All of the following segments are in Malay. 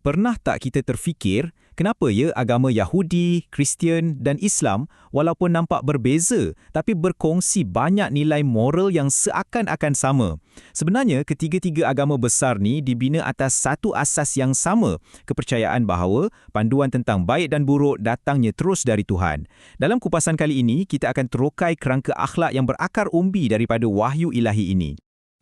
Pernah tak kita terfikir, kenapa ya agama Yahudi, Kristian dan Islam walaupun nampak berbeza tapi berkongsi banyak nilai moral yang seakan-akan sama? Sebenarnya ketiga-tiga agama besar ni dibina atas satu asas yang sama, kepercayaan bahawa panduan tentang baik dan buruk datangnya terus dari Tuhan. Dalam kupasan kali ini, kita akan terokai kerangka akhlak yang berakar umbi daripada wahyu ilahi ini.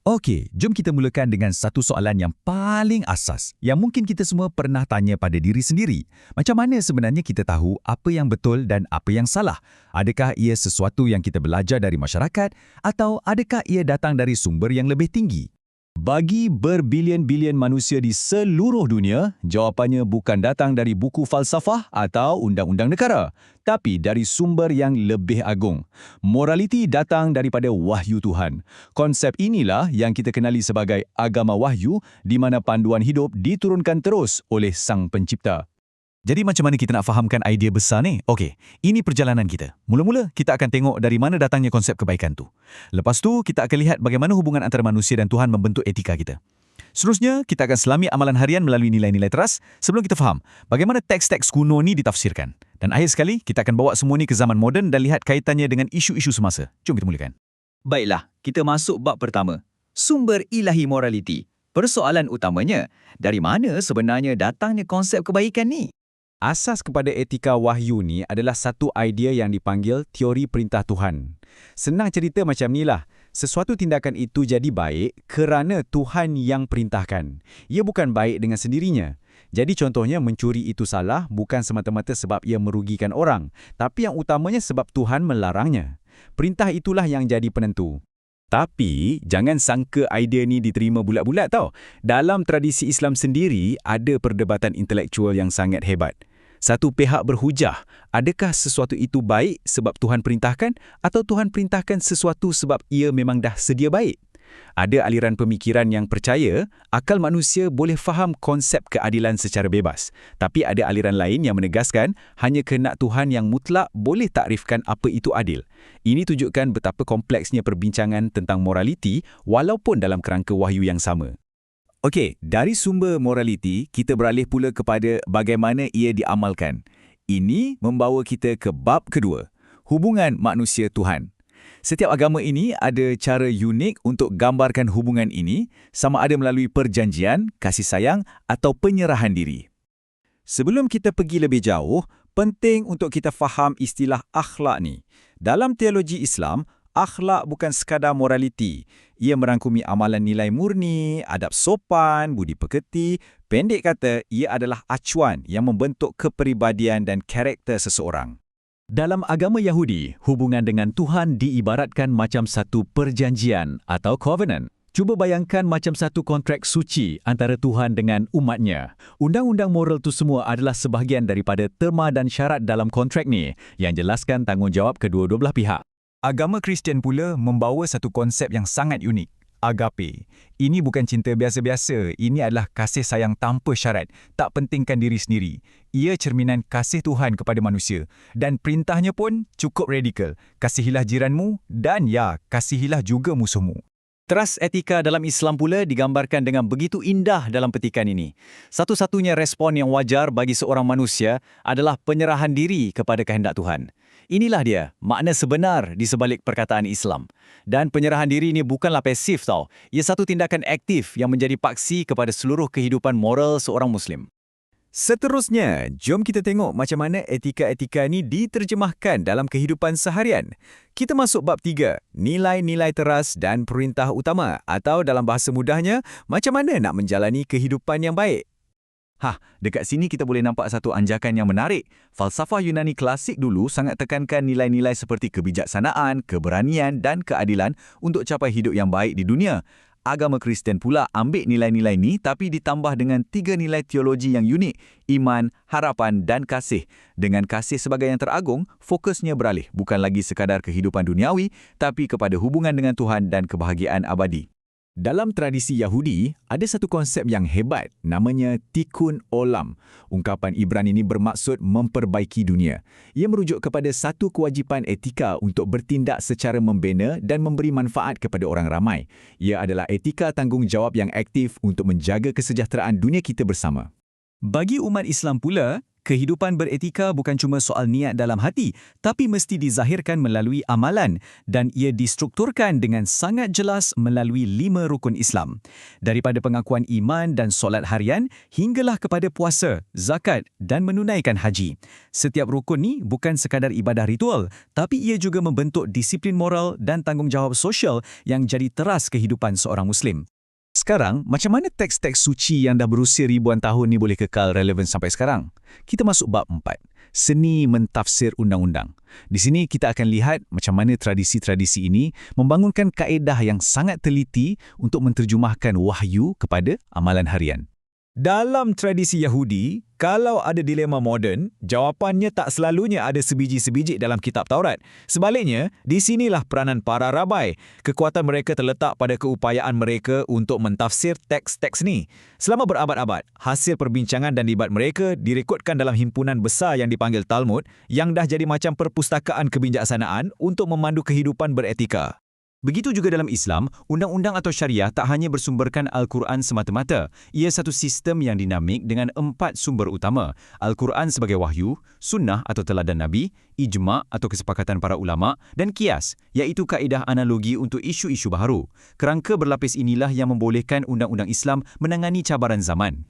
Okey, jom kita mulakan dengan satu soalan yang paling asas, yang mungkin kita semua pernah tanya pada diri sendiri. Macam mana sebenarnya kita tahu apa yang betul dan apa yang salah? Adakah ia sesuatu yang kita belajar dari masyarakat atau adakah ia datang dari sumber yang lebih tinggi? Bagi berbilion-bilion manusia di seluruh dunia, jawapannya bukan datang dari buku falsafah atau undang-undang negara, tapi dari sumber yang lebih agung. Moraliti datang daripada wahyu Tuhan. Konsep inilah yang kita kenali sebagai agama wahyu, di mana panduan hidup diturunkan terus oleh Sang Pencipta. Jadi macam mana kita nak fahamkan idea besar ni? Okey, ini perjalanan kita. Mula-mula, kita akan tengok dari mana datangnya konsep kebaikan tu. Lepas tu, kita akan lihat bagaimana hubungan antara manusia dan Tuhan membentuk etika kita. Seterusnya, kita akan selami amalan harian melalui nilai-nilai teras sebelum kita faham bagaimana teks-teks kuno ni ditafsirkan. Dan akhir sekali, kita akan bawa semua ni ke zaman moden dan lihat kaitannya dengan isu-isu semasa. Jom kita mulakan. Baiklah, kita masuk bab pertama. Sumber ilahi morality. Persoalan utamanya, dari mana sebenarnya datangnya konsep kebaikan ni? Asas kepada etika wahyu ni adalah satu idea yang dipanggil teori perintah Tuhan. Senang cerita macam nilah, sesuatu tindakan itu jadi baik kerana Tuhan yang perintahkan. Ia bukan baik dengan sendirinya. Jadi contohnya mencuri itu salah bukan semata-mata sebab ia merugikan orang, tapi yang utamanya sebab Tuhan melarangnya. Perintah itulah yang jadi penentu. Tapi, jangan sangka idea ni diterima bulat-bulat tau. Dalam tradisi Islam sendiri, ada perdebatan intelektual yang sangat hebat. Satu pihak berhujah, adakah sesuatu itu baik sebab Tuhan perintahkan atau Tuhan perintahkan sesuatu sebab ia memang dah sedia baik? Ada aliran pemikiran yang percaya akal manusia boleh faham konsep keadilan secara bebas. Tapi ada aliran lain yang menegaskan hanya kehendak Tuhan yang mutlak boleh takrifkan apa itu adil. Ini tunjukkan betapa kompleksnya perbincangan tentang moraliti walaupun dalam kerangka wahyu yang sama. Okey, dari sumber moraliti, kita beralih pula kepada bagaimana ia diamalkan. Ini membawa kita ke bab kedua, hubungan manusia Tuhan. Setiap agama ini ada cara unik untuk gambarkan hubungan ini, sama ada melalui perjanjian, kasih sayang atau penyerahan diri. Sebelum kita pergi lebih jauh, penting untuk kita faham istilah akhlak ni. Dalam teologi Islam, akhlak bukan sekadar moraliti. Ia merangkumi amalan nilai murni, adab sopan, budi pekerti. Pendek kata, ia adalah acuan yang membentuk kepribadian dan karakter seseorang. Dalam agama Yahudi, hubungan dengan Tuhan diibaratkan macam satu perjanjian atau covenant. Cuba bayangkan macam satu kontrak suci antara Tuhan dengan umatnya. Undang-undang moral tu semua adalah sebahagian daripada terma dan syarat dalam kontrak ni yang jelaskan tanggungjawab kedua-dua belah pihak. Agama Kristian pula membawa satu konsep yang sangat unik, agape. Ini bukan cinta biasa-biasa, ini adalah kasih sayang tanpa syarat, tak pentingkan diri sendiri. Ia cerminan kasih Tuhan kepada manusia. Dan perintahnya pun cukup radikal, kasihilah jiranmu dan kasihilah juga musuhmu. Teras etika dalam Islam pula digambarkan dengan begitu indah dalam petikan ini. Satu-satunya respon yang wajar bagi seorang manusia adalah penyerahan diri kepada kehendak Tuhan. Inilah dia, makna sebenar di sebalik perkataan Islam. Dan penyerahan diri ini bukanlah pasif tau. Ia satu tindakan aktif yang menjadi paksi kepada seluruh kehidupan moral seorang Muslim. Seterusnya, jom kita tengok macam mana etika-etika ini diterjemahkan dalam kehidupan seharian. Kita masuk bab 3, nilai-nilai teras dan perintah utama atau dalam bahasa mudahnya, macam mana nak menjalani kehidupan yang baik. Dekat sini kita boleh nampak satu anjakan yang menarik. Falsafah Yunani klasik dulu sangat tekankan nilai-nilai seperti kebijaksanaan, keberanian dan keadilan untuk capai hidup yang baik di dunia. Agama Kristian pula ambil nilai-nilai ni tapi ditambah dengan 3 nilai teologi yang unik, iman, harapan dan kasih. Dengan kasih sebagai yang teragung, fokusnya beralih bukan lagi sekadar kehidupan duniawi, tapi kepada hubungan dengan Tuhan dan kebahagiaan abadi. Dalam tradisi Yahudi, ada satu konsep yang hebat, namanya tikkun olam. Ungkapan Ibrani ini bermaksud memperbaiki dunia. Ia merujuk kepada satu kewajipan etika untuk bertindak secara membina dan memberi manfaat kepada orang ramai. Ia adalah etika tanggungjawab yang aktif untuk menjaga kesejahteraan dunia kita bersama. Bagi umat Islam pula, kehidupan beretika bukan cuma soal niat dalam hati, tapi mesti dizahirkan melalui amalan dan ia distrukturkan dengan sangat jelas melalui 5 rukun Islam. Daripada pengakuan iman dan solat harian hinggalah kepada puasa, zakat dan menunaikan haji. Setiap rukun ni bukan sekadar ibadah ritual, tapi ia juga membentuk disiplin moral dan tanggungjawab sosial yang jadi teras kehidupan seorang Muslim. Sekarang, macam mana teks-teks suci yang dah berusia ribuan tahun ni boleh kekal relevan sampai sekarang? Kita masuk bab 4, seni mentafsir undang-undang. Di sini kita akan lihat macam mana tradisi-tradisi ini membangunkan kaedah yang sangat teliti untuk menterjemahkan wahyu kepada amalan harian. Dalam tradisi Yahudi, kalau ada dilema moden, jawapannya tak selalunya ada sebiji-sebiji dalam kitab Taurat. Sebaliknya, di sinilah peranan para rabai. Kekuatan mereka terletak pada keupayaan mereka untuk mentafsir teks-teks ni. Selama berabad-abad, hasil perbincangan dan debat mereka direkodkan dalam himpunan besar yang dipanggil Talmud, yang dah jadi macam perpustakaan kebijaksanaan untuk memandu kehidupan beretika. Begitu juga dalam Islam, undang-undang atau syariah tak hanya bersumberkan Al-Quran semata-mata. Ia satu sistem yang dinamik dengan 4 sumber utama. Al-Quran sebagai wahyu, sunnah atau teladan Nabi, ijma' atau kesepakatan para ulama' dan qiyas, iaitu kaedah analogi untuk isu-isu baharu. Kerangka berlapis inilah yang membolehkan undang-undang Islam menangani cabaran zaman.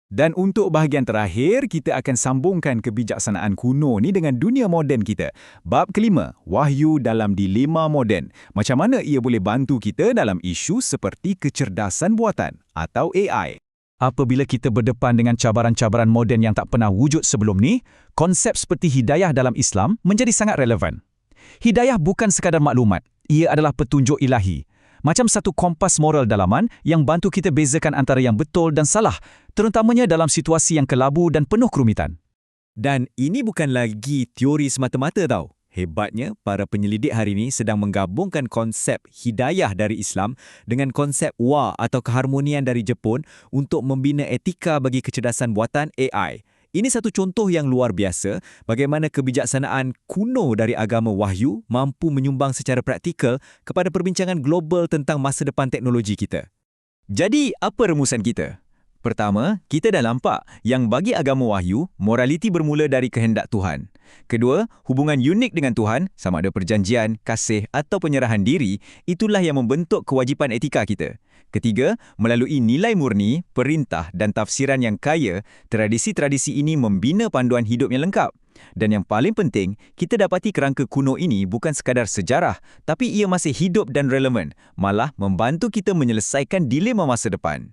Dan untuk bahagian terakhir, kita akan sambungkan kebijaksanaan kuno ni dengan dunia moden kita. Bab kelima, wahyu dalam dilema moden. Macam mana ia boleh bantu kita dalam isu seperti kecerdasan buatan atau AI. Apabila kita berdepan dengan cabaran-cabaran moden yang tak pernah wujud sebelum ni, konsep seperti hidayah dalam Islam menjadi sangat relevan. Hidayah bukan sekadar maklumat, ia adalah petunjuk ilahi. Macam satu kompas moral dalaman yang bantu kita bezakan antara yang betul dan salah, terutamanya dalam situasi yang kelabu dan penuh kerumitan. Dan ini bukan lagi teori semata-mata tau. Hebatnya, para penyelidik hari ini sedang menggabungkan konsep hidayah dari Islam dengan konsep wa atau keharmonian dari Jepun untuk membina etika bagi kecerdasan buatan AI. Ini satu contoh yang luar biasa bagaimana kebijaksanaan kuno dari agama wahyu mampu menyumbang secara praktikal kepada perbincangan global tentang masa depan teknologi kita. Jadi, apa rumusan kita? Pertama, kita dah nampak yang bagi agama wahyu, moraliti bermula dari kehendak Tuhan. Kedua, hubungan unik dengan Tuhan, sama ada perjanjian, kasih atau penyerahan diri, itulah yang membentuk kewajipan etika kita. Ketiga, melalui nilai murni, perintah dan tafsiran yang kaya, tradisi-tradisi ini membina panduan hidup yang lengkap. Dan yang paling penting, kita dapati kerangka kuno ini bukan sekadar sejarah, tapi ia masih hidup dan relevan, malah membantu kita menyelesaikan dilema masa depan.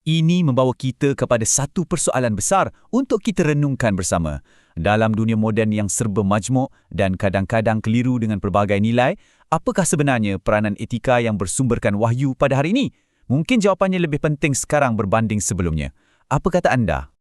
Ini membawa kita kepada satu persoalan besar untuk kita renungkan bersama. Dalam dunia moden yang serba majmuk dan kadang-kadang keliru dengan pelbagai nilai, apakah sebenarnya peranan etika yang bersumberkan wahyu pada hari ini? Mungkin jawapannya lebih penting sekarang berbanding sebelumnya. Apa kata anda?